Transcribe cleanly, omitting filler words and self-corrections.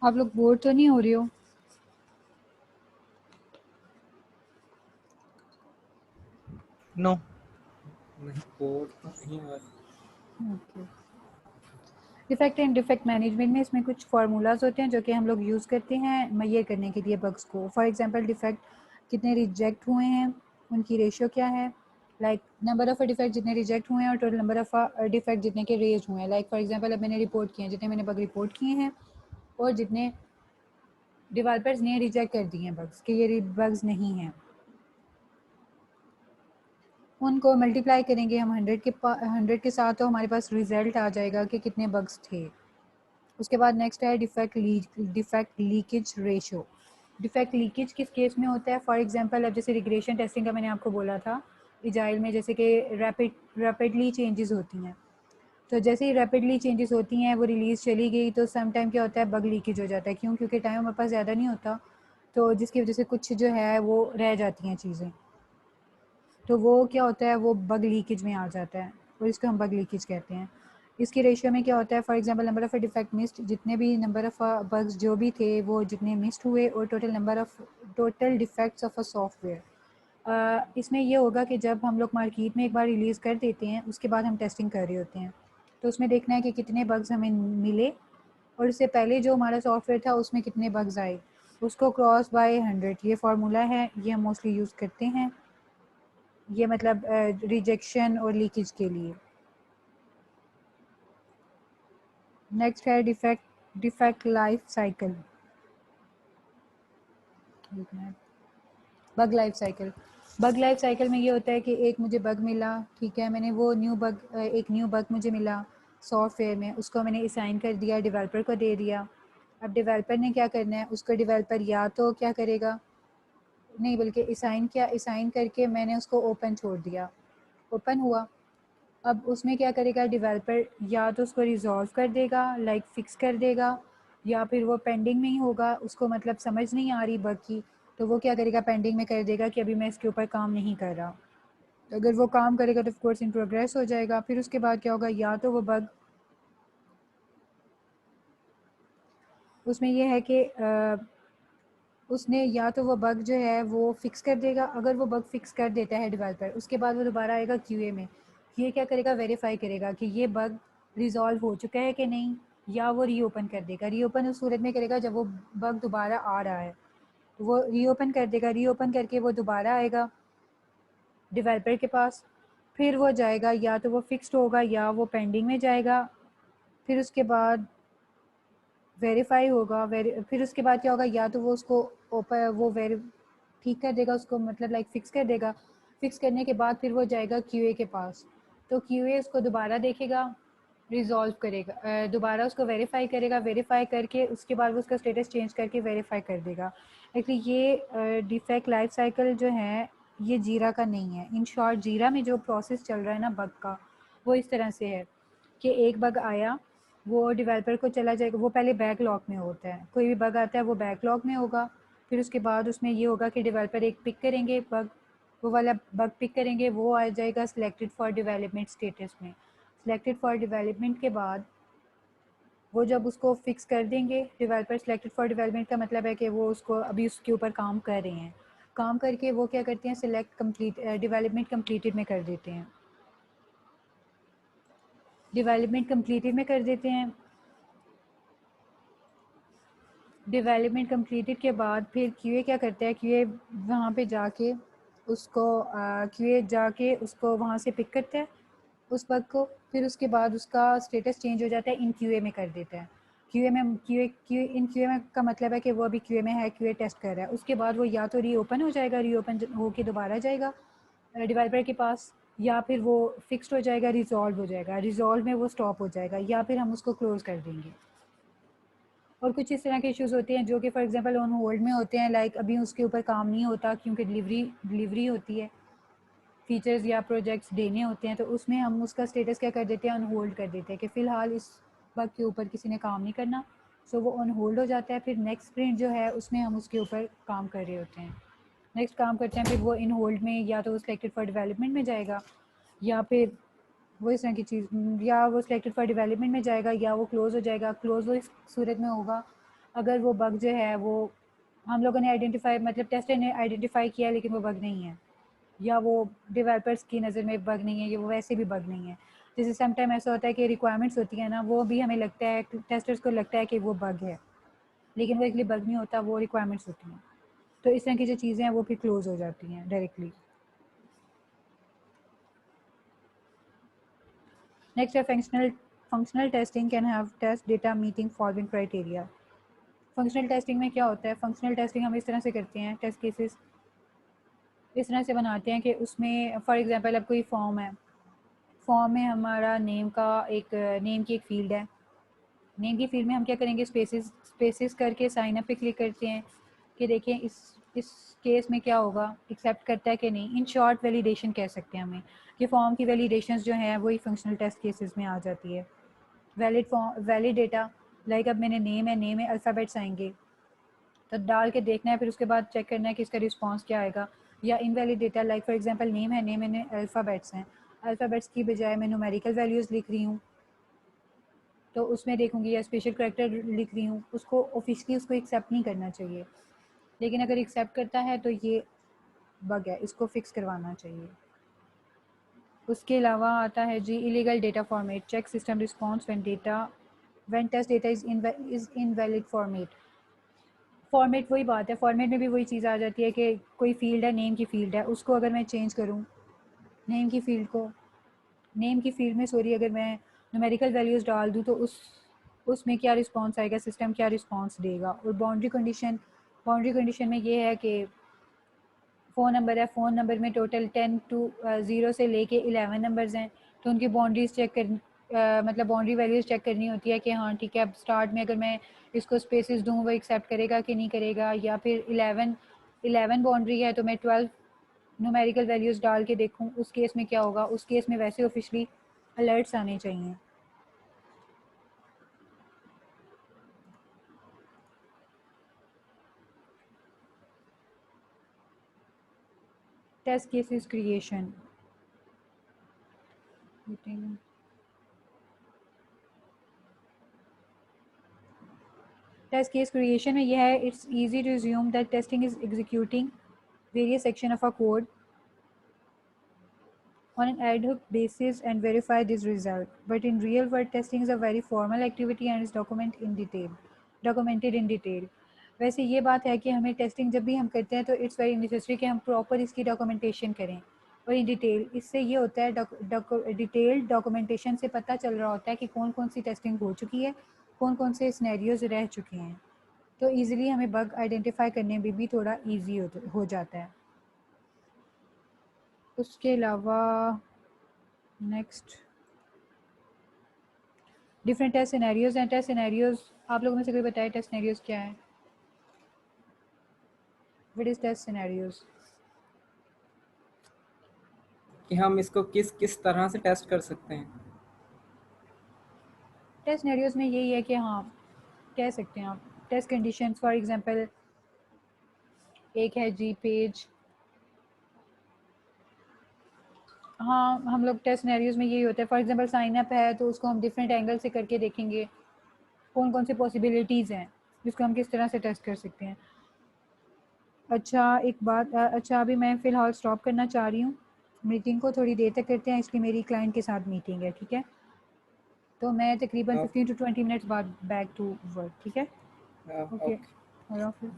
आप लोग बोर तो नहीं हो रही हो? नो, नहीं बोर तो नहीं हो रहा। Okay. Defect and defect management में इसमें कुछ फार्मूलाज होते हैं जो कि हम लोग यूज़ करते हैं मैयर करने के लिए बग्स को। फॉर एग्जांपल डिफेक्ट कितने रिजेक्ट हुए हैं, उनकी रेशियो क्या है, लाइक नंबर ऑफ डिफेक्ट जितने रिजेक्ट हुए हैं और टोटल नंबर ऑफ डिफेक्ट जितने के रेज हुए हैं। लाइक फॉर एग्जांपल अब मैंने रिपोर्ट किए हैं, जितने मैंने बग रिपोर्ट किए हैं और जितने डेवलपर्स ने रिजेक्ट कर दिए हैं बग्स कि ये बग्स नहीं हैं, उनको मल्टीप्लाई करेंगे हम 100 के साथ, तो हमारे पास रिजल्ट आ जाएगा कि कितने बग्स थे। उसके बाद नेक्स्ट है defect leakage ratio. Defect leakage किस केस में होता है? फॉर एग्जांपल अब जैसे रिग्रेशन टेस्टिंग का मैंने आपको बोला था, इजाइल में जैसे कि रैपिडली चेंजेस होती हैं, तो जैसे ही रैपिडली चेंजेस होती हैं वो रिलीज़ चली गई तो सम टाइम क्या होता है, बग लीकेज हो जाता है। क्यों? क्योंकि टाइम हमारे पास ज़्यादा नहीं होता, तो जिसकी वजह से कुछ जो है वो रह जाती हैं चीज़ें, तो वो क्या होता है, वो बग लीकेज में आ जाता है और इसको हम बग लीकेज कहते हैं। इसकी रेशियो में क्या होता है, for example number of defect missed, जितने भी नंबर ऑफ बग्स जो भी थे वो जितने मिस्ड हुए, और total defects of a software. इसमें ये होगा कि जब हम लोग मार्केट में एक बार रिलीज़ कर देते हैं उसके बाद हम टेस्टिंग कर रहे होते हैं, तो उसमें देखना है कि कितने बग्स हमें मिले और इससे पहले जो हमारा सॉफ्टवेयर था उसमें कितने बग्स आए, उसको क्रॉस बाय 100, ये फार्मूला है, ये हम मोस्टली यूज़ करते हैं, ये मतलब रिजेक्शन और लीकेज के लिए। नेक्स्ट है defect life cycle, bug life cycle. Bug life cycle में ये होता है कि एक मुझे बग मिला, ठीक है, मैंने वो एक न्यू बग मुझे मिला सॉफ्टवेयर में, उसको मैंने असाइन कर दिया, डेवलपर को दे दिया। अब डेवलपर ने क्या करना है, उसको डेवलपर या तो क्या करेगा, नहीं बल्कि असाइन करके मैंने उसको ओपन छोड़ दिया, ओपन हुआ। अब उसमें क्या करेगा डेवलपर, या तो उसको रिजॉल्व कर देगा, लाइक फिक्स कर देगा, या फिर वो पेंडिंग में ही होगा, उसको मतलब समझ नहीं आ रही बग की, तो वो क्या करेगा, पेंडिंग में कर देगा कि अभी मैं इसके ऊपर काम नहीं कर रहा। तो अगर वो काम करेगा तो ऑफकोर्स इन प्रोग्रेस हो जाएगा। फिर उसके बाद क्या होगा, या तो वो बग, उसमें यह है कि उसने या तो वो बग जो है वो फिक्स कर देगा, अगर वो बग फिक्स कर देता है डेवलपर, उसके बाद वो दोबारा आएगा क्यूए में, ये क्या करेगा, वेरीफाई करेगा कि ये बग रिजॉल्व हो चुका है कि नहीं, या वो रीओपन कर देगा। रीओपन उस सूरत में करेगा जब वो बग दोबारा आ रहा है, तो वो रीओपन कर देगा, रीओपन करके वो दोबारा आएगा डेवलपर के पास, फिर वो जाएगा, या तो वो फिक्स्ड होगा या वो पेंडिंग में जाएगा, फिर उसके बाद वेरीफाई होगा, फिर उसके बाद क्या होगा, या तो वो उसको ओपन वो वेरी ठीक कर देगा उसको, मतलब लाइक फिक्स कर देगा, फिक्स करने के बाद फिर वो जाएगा क्यूए के पास, तो क्यूए उसको दोबारा देखेगा, रिजॉल्व करेगा, दोबारा उसको वेरीफाई करेगा, वेरीफाई करके उसके बाद वो उसका स्टेटस चेंज करके वेरीफाई कर देगा। एक्चुअली ये डिफेक्ट लाइफ साइकिल जो है ये जीरा का नहीं है। इन शॉर्ट जीरा में जो प्रोसेस चल रहा है ना बग का, वो इस तरह से है कि एक बग आया, वो डेवलपर को चला जाएगा, वो पहले बैकलॉग में होता है, कोई भी बग आता है वो बैकलॉग में होगा, फिर उसके बाद उसमें ये होगा कि डेवलपर एक पिक करेंगे बग, वो वाला बग पिक करेंगे, वो आ जाएगा सिलेक्टेड फॉर डेवलपमेंट स्टेटस में। सिलेक्टेड फॉर डेवलपमेंट के बाद वो जब उसको फिक्स कर देंगे डेवलपर, सिलेक्टेड फॉर डेवलपमेंट का मतलब है कि वो उसको अभी उसके ऊपर काम कर रहे हैं, काम करके वो क्या करते हैं, सिलेक्ट कंप्लीट डेवलपमेंट कंप्लीटेड में कर देते हैं, डेवलपमेंट कंप्लीटेड में कर देते हैं। डेवलपमेंट कंप्लीटेड के बाद फिर क्यूए क्या करता है, क्यूए वहाँ पे जाके उसको क्यूए जाके उसको वहाँ से पिक करता है उस बग को, फिर उसके बाद उसका स्टेटस चेंज हो जाता है, इन क्यूए में कर देता है। क्यूए में क्यूए में का मतलब है कि वो अभी क्यूए में है, क्यूए टेस्ट कर रहा है, उसके बाद वो या तो रीओपन हो जाएगा, रीओपन होके दोबारा जाएगा डेवलपर के पास, या फिर वो फिक्स्ड हो जाएगा, रिजॉल्व हो जाएगा, रिजॉल्व में वो स्टॉप हो जाएगा, या फिर हम उसको क्लोज कर देंगे। और कुछ इस तरह के इश्यूज़ होते हैं जो कि फॉर एग्जांपल ऑन होल्ड में होते हैं, लाइक अभी उसके ऊपर काम नहीं होता क्योंकि डिलीवरी होती है, फीचर्स या प्रोजेक्ट्स देने होते हैं, तो उसमें हम उसका स्टेटस क्या कर देते हैं, ऑन होल्ड कर देते हैं कि फ़िलहाल इस बग के ऊपर किसी ने काम नहीं करना, सो वो ऑन होल्ड हो जाता है। फिर नेक्स्ट स्प्रिंट जो है उसमें हम उसके ऊपर काम कर रहे होते हैं, नेक्स्ट काम करते हैं, फिर वो इन होल्ड में या तो वो सिलेक्टेड फॉर डेवलपमेंट में जाएगा, या फिर वो इस तरह की चीज़, या वो सिलेक्टेड फॉर डेवलपमेंट में जाएगा, या वो क्लोज़ हो जाएगा। क्लोज़ वो इस सूरत में होगा अगर वो बग जो है वो हम लोगों ने आइडेंटिफाई, मतलब टेस्टर ने आइडेंटिफाई किया लेकिन वो बग नहीं है, या वो डेवलपर्स की नज़र में बग नहीं है, या वो वैसे भी बग नहीं है। जैसे सम टाइम ऐसा होता है कि रिक्वायरमेंट्स होती है ना, वो भी हमें लगता है, टेस्टर्स को लगता है कि वो बग है, लेकिन वो एक्चुअली बग नहीं होता, वो रिक्वायरमेंट्स होती हैं। तो इस तरह की जो चीज़ें हैं वो फिर क्लोज हो जाती हैं डायरेक्टली। नेक्स्ट है functional testing can have test data meeting following criteria. Functional testing में क्या होता है, फंक्शनल टेस्टिंग हम इस तरह से करते हैं, टेस्ट केसेस इस तरह से बनाते हैं कि उसमें फॉर एग्जांपल अब कोई फॉर्म है, फॉर्म में हमारा नेम का एक नेम की एक फ़ील्ड है, नेम की फ़ील्ड में हम क्या करेंगे, स्पेसेस करके साइन अप पे क्लिक करते हैं कि देखें इस केस में क्या होगा, एक्सेप्ट करता है कि नहीं। इन शॉर्ट वैलिडेशन कह सकते हैं हमें कि फॉर्म की वैलिडेशंस जो हैं वही फंक्शनल टेस्ट केसेस में आ जाती है। वैलिड डेटा, लाइक अब मैंने नेम है, नेम में अल्फ़ाबेट्स आएंगे तो डाल के देखना है, फिर उसके बाद चेक करना है कि इसका रिस्पांस क्या आएगा। या invalid data, like for example name है, नेम में अल्फ़ाबेट्स हैं, अल्फ़ाबेट्स की बजाय मैं न्यूमेरिकल वैल्यूज़ लिख रही हूँ तो उसमें देखूंगी, या स्पेशल करैक्टर लिख रही हूँ, उसको ऑफिशियली उसको एक्सेप्ट नहीं करना चाहिए। लेकिन अगर एक्सेप्ट करता है तो ये बग है, इसको फिक्स करवाना चाहिए। उसके अलावा आता है जी illegal data format, check system response when test data is invalid format. Format वही बात है, फॉर्मेट में भी वही चीज़ आ जाती है कि कोई फील्ड है, नेम की फील्ड है, उसको अगर मैं चेंज करूँ, नेम की फील्ड को, नेम की फील्ड में सॉरी अगर मैं न्यूमेरिकल वैल्यूज़ डाल दूँ तो उसमें क्या रिस्पांस आएगा, सिस्टम क्या रिस्पांस देगा। और बाउंड्री कंडीशन में ये है कि फ़ोन नंबर है, फ़ोन नंबर में टोटल 10 टू 0 से लेके 11 नंबर्स हैं, तो उनकी बाउंड्रीज चेक कर मतलब बाउंड्री वैल्यूज़ चेक करनी होती है कि हाँ ठीक है, अब स्टार्ट में अगर मैं इसको स्पेसेस दूँ वो एक्सेप्ट करेगा कि नहीं करेगा। या फिर 11 बाउंड्री है तो मैं 12 न्यूमेरिकल वैल्यूज़ डाल के देखूँ, उस केस में क्या होगा। उस केस में वैसे ऑफिशियली अलर्ट्स आने चाहिए। Test cases creation, test case creation में यह है, it's easy to assume that testing is executing various section of a code on an ad hoc basis and verify this result. But in real world, testing is a very formal activity and is documented in detail. वैसे ये बात है कि हमें testing जब भी हम करते हैं तो इट्स वेरी नेसेसरी कि हम प्रॉपर इसकी डॉक्यूमेंटेशन करें और इन डिटेल। इससे ये होता है डिटेल्ड डॉक्यूमेंटेशन से पता चल रहा होता है कि कौन कौन सी टेस्टिंग हो चुकी है, कौन कौन से सिनेरियोज रह चुके हैं, तो ईज़िली हमें बग आइडेंटिफाई करने में भी थोड़ा ईजी हो जाता है। उसके अलावा नेक्स्ट डिफरेंट टेस्ट सिनेरियोज हैं। टेस्ट सिनेरियोज आप लोगों में से कोई बताए टेस्ट सिनेरियोज क्या है? What is test scenarios? कि हम इसको किस किस तरह से टेस्ट कर सकते हैं। टेस्ट सिनेरियोज में यही है कि हाँ कह सकते हैं आप टेस्ट कंडीशन, फॉर एग्जांपल एक है जी पेज, हाँ हम लोग टेस्ट सिनेरियोज में यही होता है। फॉर एग्जांपल साइन अप है तो उसको हम डिफरेंट एंगल से करके देखेंगे कौन कौन से पॉसिबिलिटीज़ हैं जिसको हम किस तरह से टेस्ट कर सकते हैं। अच्छा एक बात, अच्छा अभी मैं फ़िलहाल स्टॉप करना चाह रही हूँ, मीटिंग को थोड़ी देर तक करते हैं, इसलिए मेरी क्लाइंट के साथ मीटिंग है, ठीक है? तो मैं तकरीबन ओके। 15 टू 20 मिनट्स बाद बैक टू वर्क, ठीक है? Okay, okay. अल्लाह हाफ़िज़।